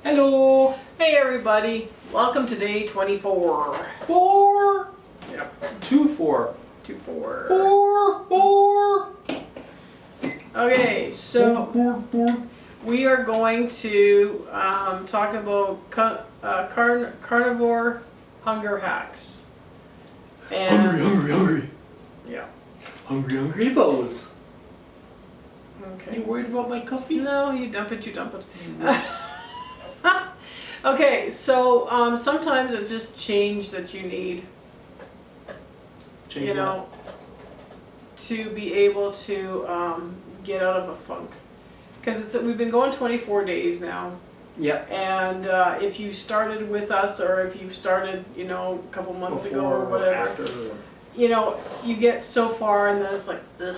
Hello. Hey everybody, welcome to day 24. 4. Yep. 2-4. 2-4. 4. Okay, so we are going to talk about carnivore hunger hacks. And Hungry. yeah. Hungry bows. Okay. You worried about my coffee? No, you dump it. Okay, so sometimes it's just change that you need. Change you know, to be able to get out of a funk. Because we've been going 24 days now. Yeah. And if you started with us, or if you started, a couple months ago or whatever, after. You get so far and then it's like, ugh.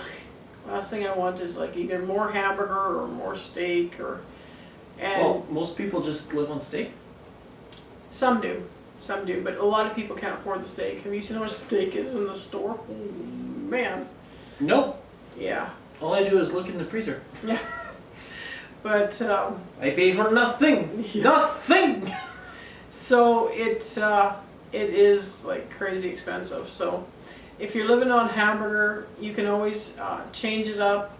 Last thing I want is like either more hamburger or more steak Well, most people just live on steak. Some do, but a lot of people can't afford the steak. Have you seen how much steak is in the store? Oh, man. Nope. Yeah. All I do is look in the freezer. Yeah. But I pay for nothing. Yeah. Nothing. So it is like crazy expensive. So if you're living on hamburger, you can always change it up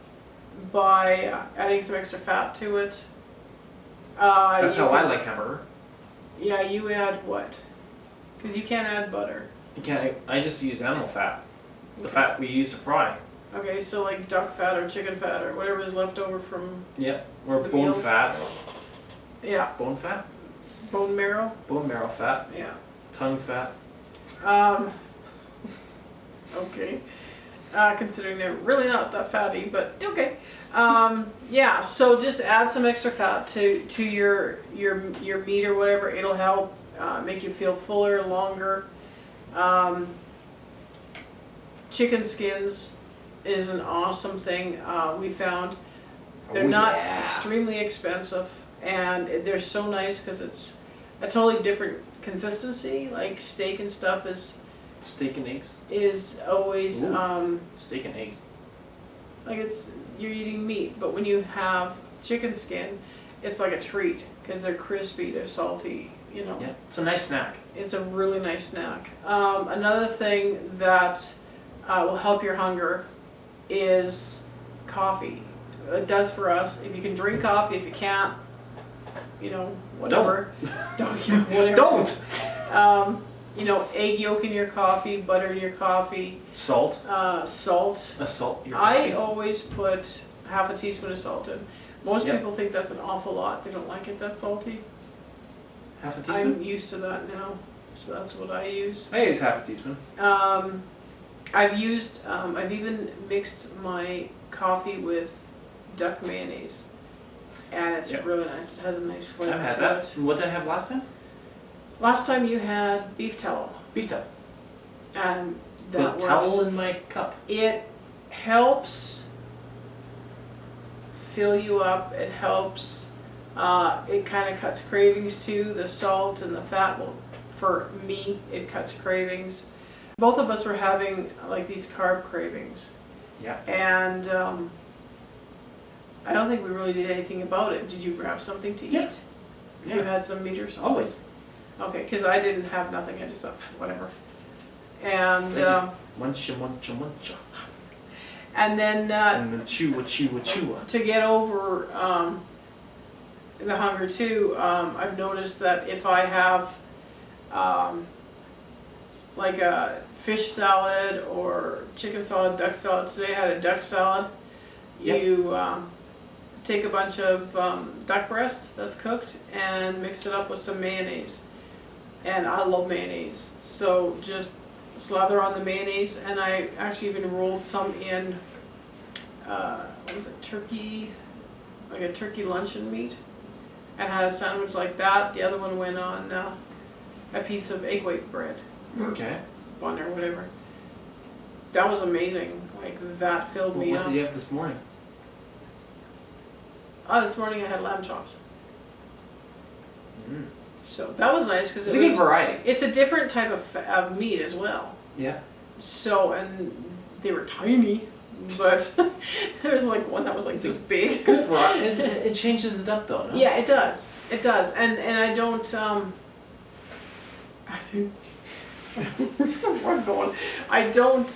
by adding some extra fat to it. That's how I like hamburger. Yeah, you add what? Because you can't add butter. You can't. I just use animal fat. The fat we use to fry. Okay, so like duck fat or chicken fat or whatever is left over from. Yeah. Or The bone meals. fat. Yeah. Bone fat. Bone marrow. Bone marrow fat. Yeah. Tongue fat. Okay. Considering they're really not that fatty, but okay. Yeah, so just add some extra fat to your meat or whatever. It'll help make you feel fuller, longer. Chicken skins is an awesome thing. We found they're not extremely expensive, and they're so nice because it's a totally different consistency. Like steak and stuff is always steak and eggs. like you're eating meat, but when you have chicken skin, it's like a treat because they're crispy, they're salty, Yeah, it's a nice snack. It's a really nice snack. Another thing that will help your hunger is coffee. It does for us. If you can drink coffee, if you can't, whatever. Don't. Whatever. Don't. Egg yolk in your coffee, butter in your coffee. Salt. Salt. A salt. I always put half a teaspoon of salt in. Most Yep. people think that's an awful lot. They don't like it that salty. Half a teaspoon? I'm used to that now, so that's what I use. I use half a teaspoon. I've even mixed my coffee with duck mayonnaise, and it's really nice. It has a nice flavor I've had to that. it. What did I have last time? Last time you had beef tallow, Beef tallow. and that Put works. towel in my cup. It helps fill you up. It helps. It kind of cuts cravings too. The salt and the fat will, for me, it cuts cravings. Both of us were having like these carb cravings. Yeah. And I don't think we really did anything about it. Did you grab something to Yeah. eat? Yeah. You had some meat or something? Always. Okay, because I didn't have nothing. I just thought, whatever. And Muncha. and then And then chew. to get over the hunger too, I've noticed that if I have like a fish salad or chicken salad, duck salad. Today I had a duck salad. Yep. You take a bunch of duck breast that's cooked and mix it up with some mayonnaise. And I love mayonnaise. So just slather on the mayonnaise, and I actually even rolled some in, what was it, turkey, like a turkey luncheon meat, and had a sandwich like that. The other one went on a piece of egg white bread. Okay. Bun or whatever. That was amazing. Like that filled me What up. did you have this morning? This morning I had lamb chops. Mm. So that was nice because It's a good variety. It's a different type of meat as well. Yeah. So, and they were tiny, but there was like one that was like this big. Good variety. It changes it up though, no? Yeah, it does. It does, and I don't, where's the word going? I don't,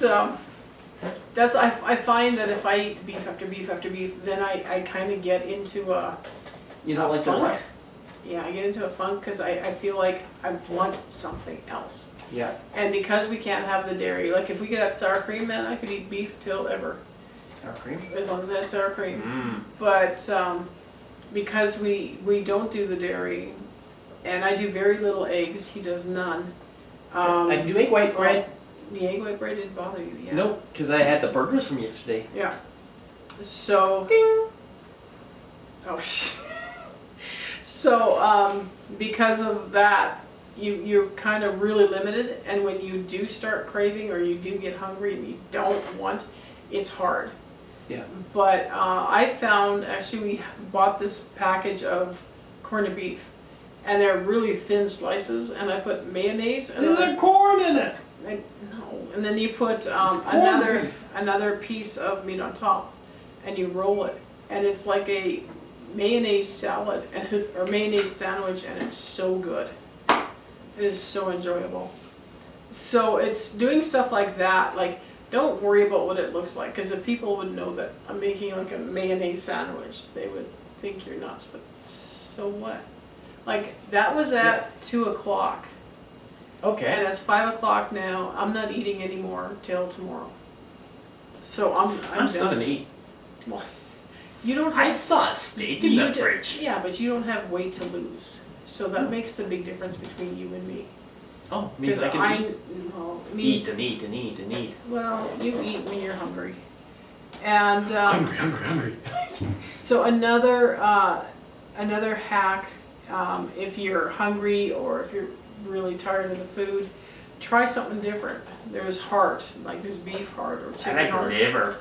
that's, I find that if I eat beef after beef after beef, then I kind of get into a, You don't like the funk. what? Yeah, I get into a funk because I feel like I want something else. Yeah. And because we can't have the dairy, like if we could have sour cream, man, I could eat beef till ever, Sour cream? as long as I had sour cream. Mmm. But because we don't do the dairy, and I do very little eggs, he does none. I do egg white bread. The egg white bread didn't bother you, yeah? Nope, because I had the burgers from yesterday. Yeah. So. Ding! Oh. So because of that, you're kind of really limited, and when you do start craving or you do get hungry and you don't want, it's hard. Yeah. But I found, actually we bought this package of corned beef, and they're really thin slices, and I put mayonnaise and There's corn in it! no, and then you put corned beef. another piece of meat on top, and you roll it, and it's like a mayonnaise salad or mayonnaise sandwich, and it's so good. It is so enjoyable. So it's doing stuff like that. Like, don't worry about what it looks like, because if people would know that I'm making like a mayonnaise sandwich, they would think you're nuts. But so what? Like, that was at 2 o'clock, and Okay. it's 5 o'clock now. I'm not eating anymore till tomorrow. So I'm still done. gonna eat. Well, you don't I have saw a steak in You the do- fridge. Yeah, but you don't have weight to lose. So that makes the big difference between you and me. Oh, means Because I can eat. well, it means, Eat and eat and eat and eat. well, you eat when you're hungry. And Hungry. so another hack, if you're hungry or if you're really tired of the food, try something different. There's heart, like there's beef heart or I chicken like heart. liver.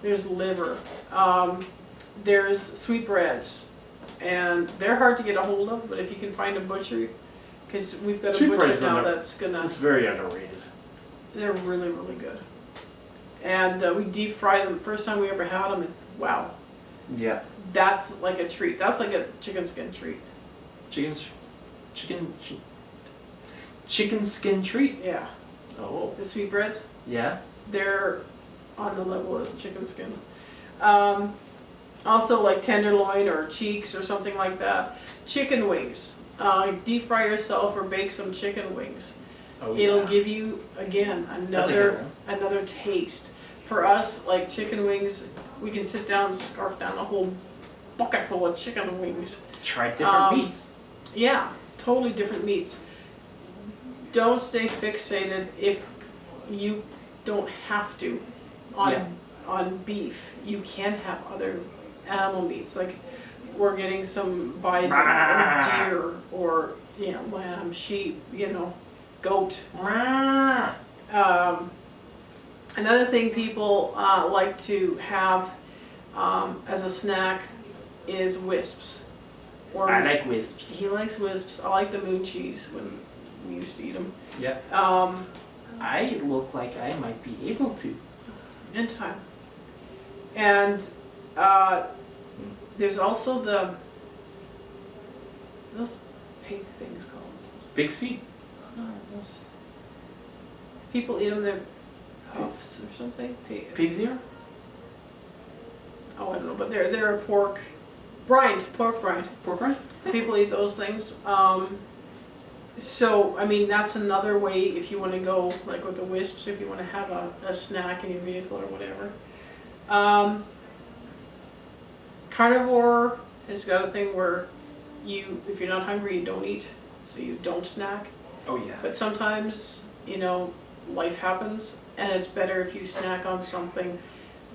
There's liver. There's sweetbreads, and they're hard to get a hold of, but if you can find a butcher, because we've got a butcher Sweetbreads now are never- that's gonna, It's very underrated. they're really, really good. And we deep fry them. First time we ever had them, and wow, Yeah. that's like a treat. That's like a chicken skin treat. Chicken skin treat. Yeah, Oh. the sweetbreads, Yeah. they're on the level as chicken skin. Also like tenderloin or cheeks or something like that. Chicken wings. Deep fry yourself or bake some chicken wings. Oh, It'll yeah. give you, again, That's a good another taste. For us, like chicken wings, we can sit down and scarf down a whole bucket full of chicken wings. Try different meats. Yeah, totally different meats. Don't stay fixated if you don't have to on beef. You can have other animal meats, like we're getting some bison or deer or lamb, sheep, goat. Another thing people like to have as a snack is wisps. Or I like wisps. he likes wisps. I like the moon cheese when we used to eat them. Yeah. I look like I might be able to. In time. And there's also those pig things called. Pig's feet. Those people eat them. They're puffs or something. Pig's ear. Oh, I don't know, but they're a pork rind. Pork rind. People eat those things. So, I mean, that's another way if you want to go, like with the wisps, if you want to have a snack in your vehicle or whatever. Carnivore has got a thing where if you're not hungry, you don't eat, so you don't snack. Oh yeah. But sometimes, life happens, and it's better if you snack on something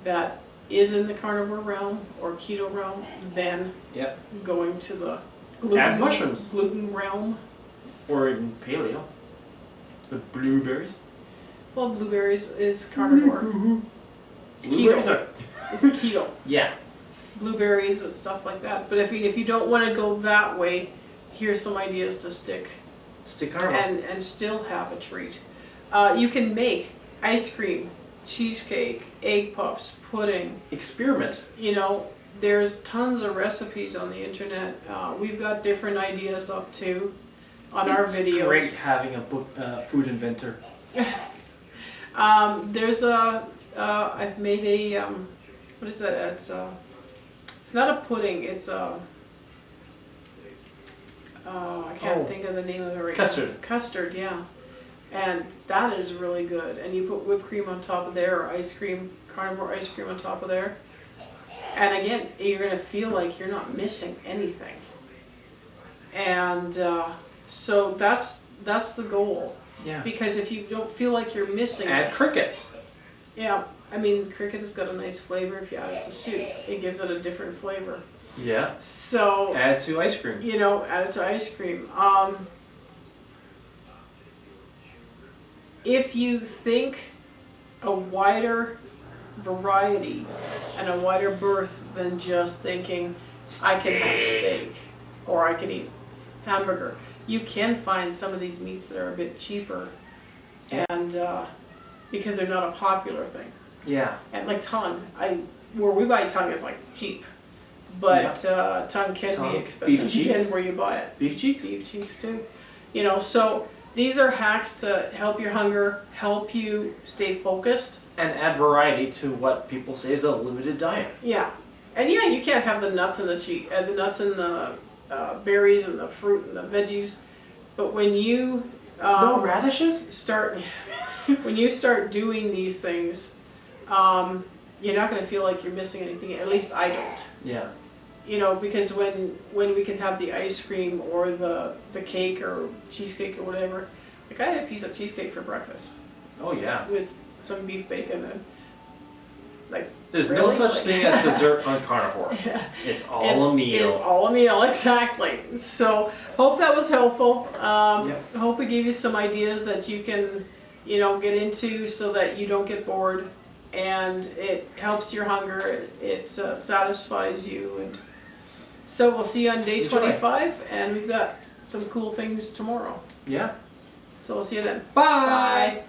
that is in the carnivore realm or keto realm than Yep. going to the Add mushrooms. gluten realm. Or in paleo. The blueberries. Well, blueberries is carnivore. It's Blueberries keto. are. It's keto. Yeah. Blueberries and stuff like that. But if you don't want to go that way, here's some ideas to stick Stick carnivore. and still have a treat. You can make ice cream, cheesecake, egg puffs, pudding. Experiment. there's tons of recipes on the internet. We've got different ideas up too on our videos. It's great having a food inventor. There's I've made a, what is that? It's not a pudding, it's a, I can't think of the name of it right Custard. now. Custard, yeah. And that is really good. And you put whipped cream on top of there, or ice cream, carnivore ice cream on top of there. And again, you're gonna feel like you're not missing anything. And so that's the goal. Yeah. Because if you don't feel like you're missing Add it. crickets. Yeah, I mean, cricket has got a nice flavor if you add it to soup. It gives it a different flavor. Yeah. So, Add to ice cream. you know, add it to ice cream. If you think a wider variety and a wider berth than just thinking I can have steak or I can eat hamburger, you can find some of these meats that are a bit cheaper, and because they're not a popular thing. Yeah. And like tongue, where we buy tongue is like cheap, but tongue can Tongue, be expensive beef cheeks. depending where you buy it. Beef cheeks? Beef cheeks too. You know, so these are hacks to help your hunger, help you stay focused. And add variety to what people say is a limited diet. Yeah, and yeah, you can't have the nuts and the nuts and the berries and the fruit and the veggies, but when you No radishes? when you start doing these things, you're not going to feel like you're missing anything. At least I don't. Yeah. You know, because when we could have the ice cream or the cake or cheesecake or whatever, like I had a piece of cheesecake for breakfast Oh yeah. with some beef bacon and like. There's no really? such Like- thing as dessert on carnivore. Yeah. It's all a meal. It's all a meal, exactly. So hope that was helpful. Yep. Hope we gave you some ideas that you can, you know, get into so that you don't get bored, and it helps your hunger. It satisfies you, and so we'll see you on day Enjoy. 25, and we've got some cool things tomorrow. Yeah. So we'll see you then. Bye. Bye.